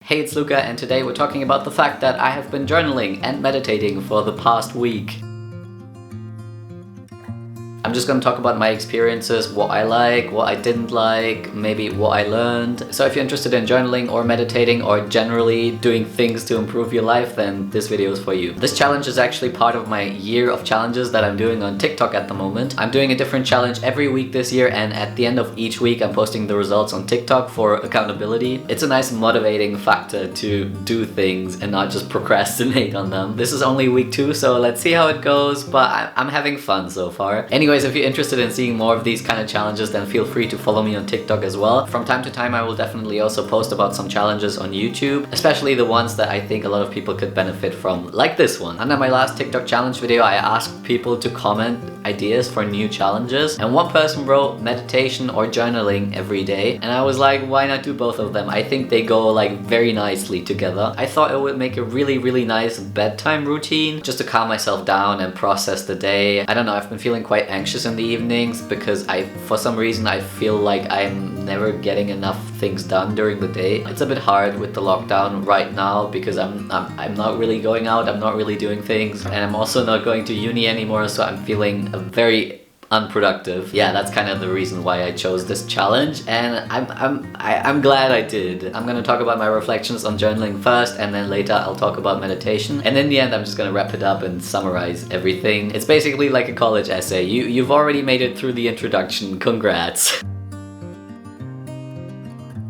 Hey, it's Luka, and today we're talking about the fact that I have been journaling and meditating for the past week. I'm just gonna talk about my experiences, what I like, what I didn't like, maybe what I learned. So if you're interested in journaling or meditating or generally doing things to improve your life, then this video is for you. This challenge is actually part of my year of challenges that I'm doing on TikTok at the moment. I'm doing a different challenge every week this year, and at the end of each week I'm posting the results on TikTok for accountability. It's a nice motivating factor to do things and not just procrastinate on them. This is only week 2, so let's see how it goes, but I'm having fun so far. Anyways, if you're interested in seeing more of these kind of challenges, then feel free to follow me on TikTok as well. From time to time I will definitely also post about some challenges on YouTube, especially the ones that I think a lot of people could benefit from, like this one. Under my last TikTok challenge video, I asked people to comment ideas for new challenges, and one person wrote meditation or journaling every day, and I was like, why not do both of them? I think they go like very nicely together. I thought it would make a really nice bedtime routine just to calm myself down and process the day. I don't know, I've been feeling quite anxious in the evenings because for some reason I feel like I'm never getting enough things done during the day. It's a bit hard with the lockdown right now because I'm not really going out, I'm not really doing things, and I'm also not going to uni anymore, so I'm feeling very unproductive. Yeah, that's kind of the reason why I chose this challenge, and I'm glad I did. I'm gonna talk about my reflections on journaling first, and then later I'll talk about meditation, and in the end I'm just gonna wrap it up and summarize everything. It's basically like a college essay. You've already made it through the introduction. Congrats.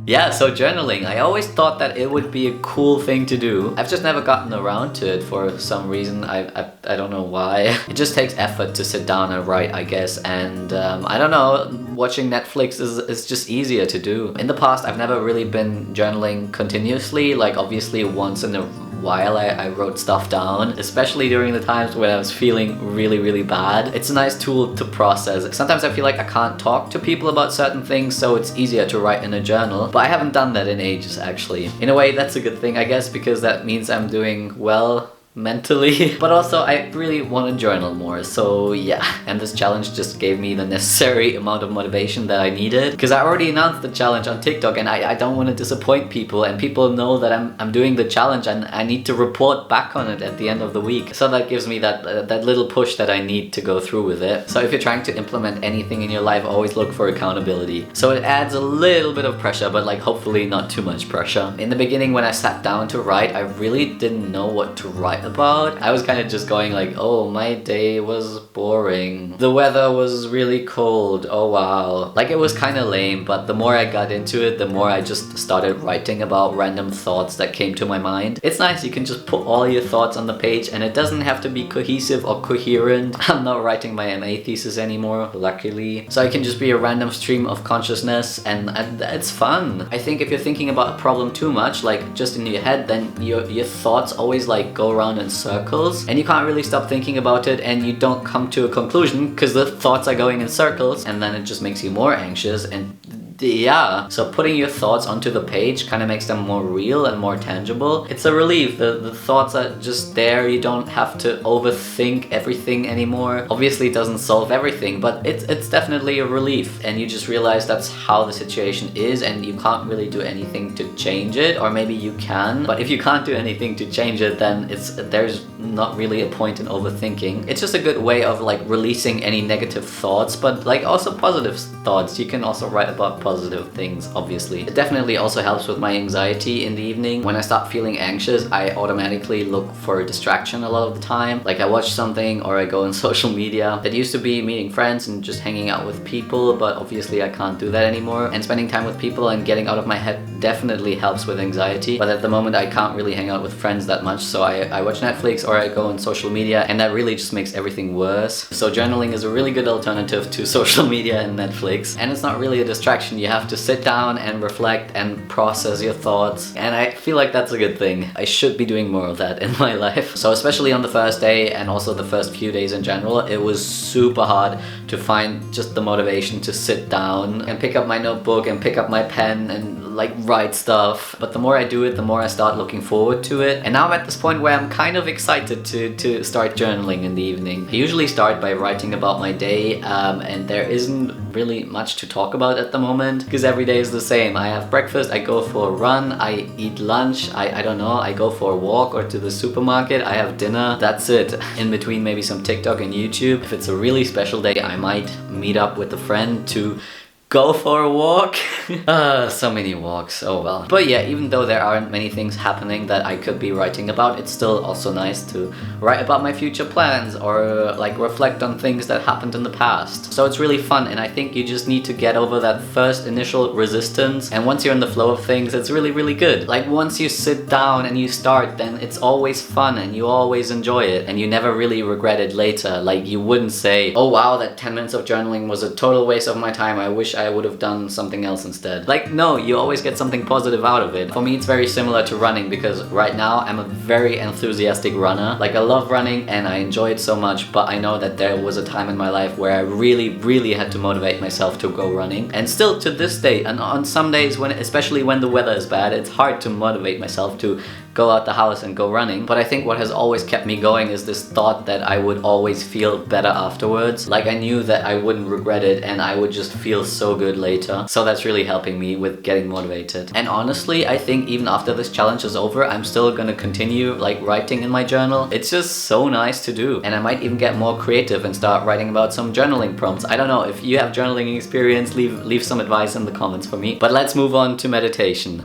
Yeah, so journaling. I always thought that it would be a cool thing to do. I've just never gotten around to it for some reason. I don't know why. It just takes effort to sit down and write, I guess, and I don't know, watching Netflix is just easier to do. In the past, I've never really been journaling continuously. Like, obviously once in a while I wrote stuff down, especially during the times when I was feeling really bad. It's a nice tool to process. Sometimes I feel like I can't talk to people about certain things, so it's easier to write in a journal, but I haven't done that in ages actually. In a way, that's a good thing, I guess, because that means I'm doing well mentally, but also I really want to journal more, so yeah. And this challenge just gave me the necessary amount of motivation that I needed, because I already announced the challenge on TikTok, and I don't want to disappoint people, and people know that I'm doing the challenge and I need to report back on it at the end of the week, so that gives me that little push that I need to go through with it. So if you're trying to implement anything in your life, always look for accountability. So it adds a little bit of pressure, but like hopefully not too much pressure. In the beginning, when I sat down to write, I really didn't know what to write about. I was kind of just going like, oh, my day was boring. The weather was really cold. Oh wow. Like, it was kind of lame, but the more I got into it, the more I just started writing about random thoughts that came to my mind. It's nice, you can just put all your thoughts on the page and it doesn't have to be cohesive or coherent. I'm not writing my MA thesis anymore, luckily. So I can just be a random stream of consciousness, and it's fun. I think if you're thinking about a problem too much, like just in your head, then your thoughts always like go around in circles, and you can't really stop thinking about it, and you don't come to a conclusion because the thoughts are going in circles, and then it just makes you more anxious. And yeah, so putting your thoughts onto the page kind of makes them more real and more tangible. It's a relief. The thoughts are just there. You don't have to overthink everything anymore. Obviously it doesn't solve everything, but it's definitely a relief, and you just realize that's how the situation is and you can't really do anything to change it, or maybe you can, but if you can't do anything to change it, then there's not really a point in overthinking. It's just a good way of like releasing any negative thoughts, but like also positive thoughts. You can also write about positive things, obviously. It definitely also helps with my anxiety in the evening. When I start feeling anxious, I automatically look for a distraction a lot of the time. Like I watch something or I go on social media. That used to be meeting friends and just hanging out with people, but obviously I can't do that anymore. And spending time with people and getting out of my head definitely helps with anxiety. But at the moment I can't really hang out with friends that much, so I watch Netflix or I go on social media, and that really just makes everything worse. So journaling is a really good alternative to social media and Netflix, and it's not really a distraction. You have to sit down and reflect and process your thoughts, and I feel like that's a good thing. I should be doing more of that in my life. So especially on the first day, and also the first few days in general, it was super hard to find just the motivation to sit down and pick up my notebook and pick up my pen and like write stuff. But the more I do it, the more I start looking forward to it. And now I'm at this point where I'm kind of excited to start journaling in the evening. I usually start by writing about my day, and there isn't really much to talk about at the moment because every day is the same. I have breakfast, I go for a run, I eat lunch, I don't know, I go for a walk or to the supermarket, I have dinner, that's it. In between maybe some TikTok and YouTube. If it's a really special day, I might meet up with a friend to go for a walk. So many walks, oh well. But yeah, even though there aren't many things happening that I could be writing about, it's still also nice to write about my future plans or like reflect on things that happened in the past. So it's really fun, and I think you just need to get over that first initial resistance, and once you're in the flow of things, it's really, really good. Like once you sit down and you start, then it's always fun and you always enjoy it and you never really regret it later. Like you wouldn't say, oh wow, that 10 minutes of journaling was a total waste of my time, I wish I would have done something else instead. Like no, you always get something positive out of it. For me it's very similar to running because right now I'm a very enthusiastic runner. Like I love running and I enjoy it so much, but I know that there was a time in my life where I really had to motivate myself to go running. And still to this day, and on some days when, especially when the weather is bad, it's hard to motivate myself to go out the house and go running. But I think what has always kept me going is this thought that I would always feel better afterwards. Like I knew that I wouldn't regret it and I would just feel so good later. So that's really helping me with getting motivated. And honestly, I think even after this challenge is over, I'm still gonna continue like writing in my journal. It's just so nice to do. And I might even get more creative and start writing about some journaling prompts. I don't know, if you have journaling experience, leave some advice in the comments for me. But let's move on to meditation.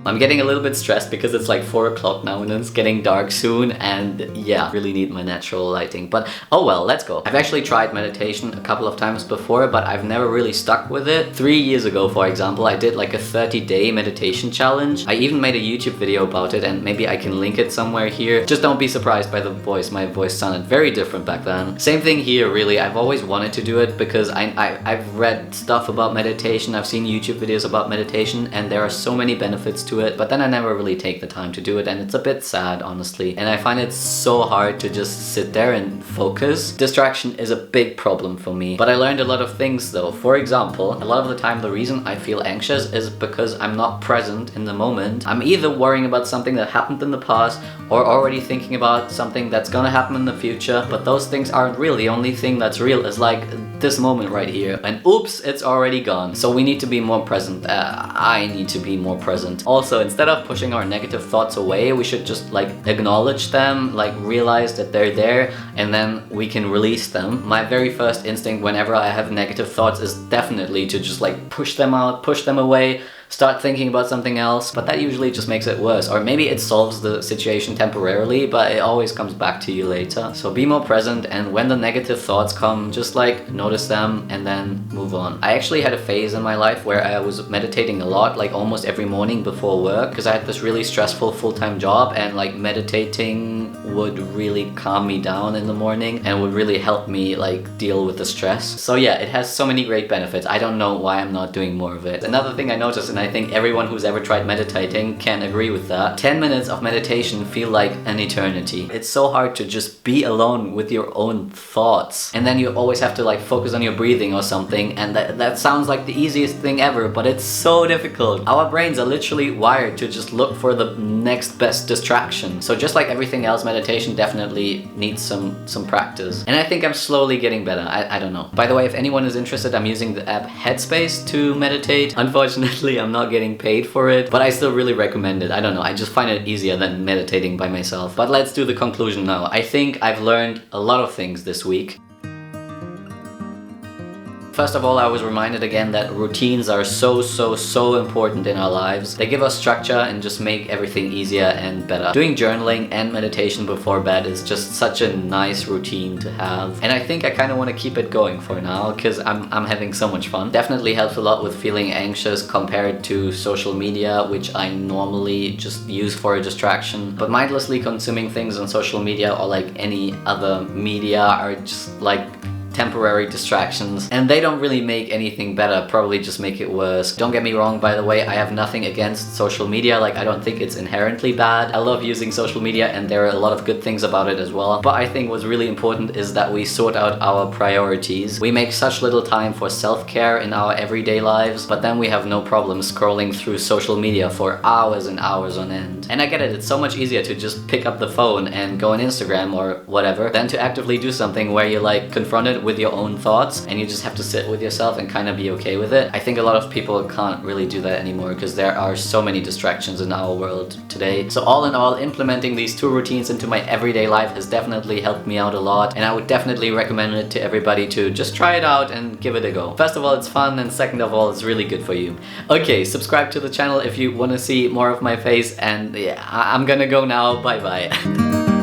I'm getting a little bit stressed because it's like 4 o'clock now and it's getting dark soon, and yeah, really need my natural lighting. But oh well, let's go. I've actually tried meditation a couple of times before, but I've never really stuck with it. 3 years ago, for example, I did like a 30-day meditation challenge. I even made a YouTube video about it, and maybe I can link it somewhere here. Just don't be surprised by the voice. My voice sounded very different back then. Same thing here, really. I've always wanted to do it because I've read stuff about meditation, I've seen YouTube videos about meditation, and there are so many benefits to it, but then I never really take the time to do it, and it's a bit sad, honestly. And I find it so hard to just sit there and focus. Distraction is a big problem for me, but I learned a lot of things though. For example, a lot of the time the reason I feel anxious is because I'm not present in the moment. I'm either worrying about something that happened in the past or already thinking about something that's gonna happen in the future, but those things aren't real. The only thing that's real is like this moment right here, and oops, it's already gone. So we need to be more present. I need to be more present. Also, instead of pushing our negative thoughts away, we should just like acknowledge them, like realize that they're there, and then we can release them. My very first instinct whenever I have negative thoughts is definitely to just like push them out, push them away, start thinking about something else, but that usually just makes it worse. Or maybe it solves the situation temporarily, but it always comes back to you later. So be more present, and when the negative thoughts come, just like notice them and then move on. I actually had a phase in my life where I was meditating a lot, like almost every morning before work, because I had this really stressful full-time job, and like meditating would really calm me down in the morning and would really help me like deal with the stress. So yeah, it has so many great benefits. I don't know why I'm not doing more of it. Another thing I noticed, and I think everyone who's ever tried meditating can agree with that, 10 minutes of meditation feel like an eternity. It's so hard to just be alone with your own thoughts, and then you always have to like focus on your breathing or something, and that sounds like the easiest thing ever, but it's so difficult. Our brains are literally wired to just look for the next best distraction. So just like everything else, meditation definitely needs some practice, and I think I'm slowly getting better. I don't know. By the way, if anyone is interested, I'm using the app Headspace to meditate. Unfortunately, I'm not getting paid for it, but I still really recommend it. I don't know, I just find it easier than meditating by myself. But let's do the conclusion now. I think I've learned a lot of things this week. First of all, I was reminded again that routines are so important in our lives. They give us structure and just make everything easier and better. Doing journaling and meditation before bed is just such a nice routine to have. And I think I kind of want to keep it going for now because I'm having so much fun. Definitely helps a lot with feeling anxious compared to social media, which I normally just use for a distraction. But mindlessly consuming things on social media or like any other media are just like temporary distractions, and they don't really make anything better, probably just make it worse. Don't get me wrong, by the way, I have nothing against social media. Like, I don't think it's inherently bad. I love using social media and there are a lot of good things about it as well. But I think what's really important is that we sort out our priorities. We make such little time for self-care in our everyday lives, but then we have no problem scrolling through social media for hours and hours on end. And I get it, it's so much easier to just pick up the phone and go on Instagram or whatever than to actively do something where you're like confronted with your own thoughts and you just have to sit with yourself and kind of be okay with it. I think a lot of people can't really do that anymore because there are so many distractions in our world today. So all in all, implementing these 2 routines into my everyday life has definitely helped me out a lot, and I would definitely recommend it to everybody to just try it out and give it a go. First of all, it's fun, and second of all, it's really good for you. Okay, subscribe to the channel if you want to see more of my face, and yeah, I'm gonna go now. Bye bye.